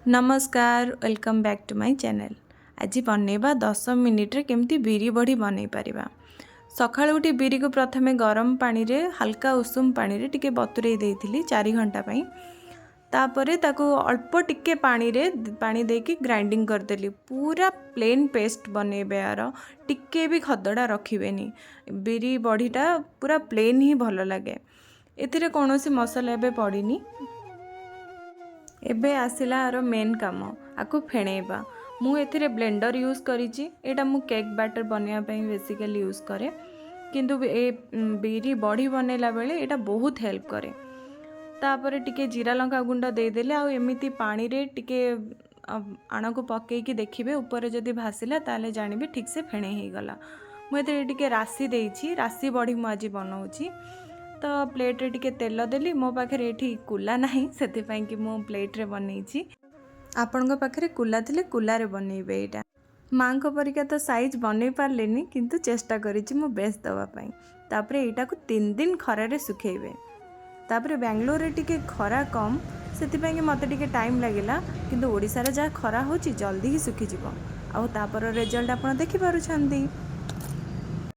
नमस्कार welcome back to my channel. आज बनैबा 10 मिनिट रे केमती बिरी बड़ी बनई पारिबा। सकाळु उठी बिरी को प्रथमे गरम पानी रे हल्का उषुम पानी रे टिके बतुरई देइथिली 4 घंटा पई। तापरे ताको अल्प टिके पानी देकी ग्राइंडिंग कर देली। पूरा प्लेन पेस्ट बनैबे यार टिके भी खदड़ा रखिबेनी। बिरी बड़ीटा पूरा प्लेन ही भलो लागे। एथिरे कोनोसी मसला एबे पड़ीनी। एबे आसिला आर मेन काम आकु फेणेबा। मु एथिरे ब्लेंडर यूज करिछि। एटा मु केक बैटर बनैया पई बेसिकली यूज करे, किंतु ए बिरी बड़ी बनैला बेले एटा बहुत हेल्प करे। तापरे टिके जीरा लंका गुंड दे देले आ एमिति पानी रे टिके आण को पकेइकी देखिबे ऊपर जदि भासिला ताले जानिबे ठीक से फेणे हे गला। मु एथिरे टिके राशि देइछि। राशि बड़ी मु आज बनाउछि। तो प्लेट रे टिके तेल देली। मो पाखे एठी कुला नाही सेति पई कि मो प्लेट रे बनैछि। आपनका पाखे कुला थिले कुला रे बनैबे। एटा मां को परिका तो साइज बनै पारलेनी, किंतु चेष्टा करिछि मो बेस्ट दवा पई। तापरे एटा को 3 दिन खरा रे सुखेइबे। तापरे बेंगलोर रे टिके खरा कम सेति पई कि मते टिके टाइम लागिला, किंतु ओडिसा रे जा खरा होछि जल्दी ही सुखि जिवो। आ तापर रिजल्ट आपण देखि पारुछंदी।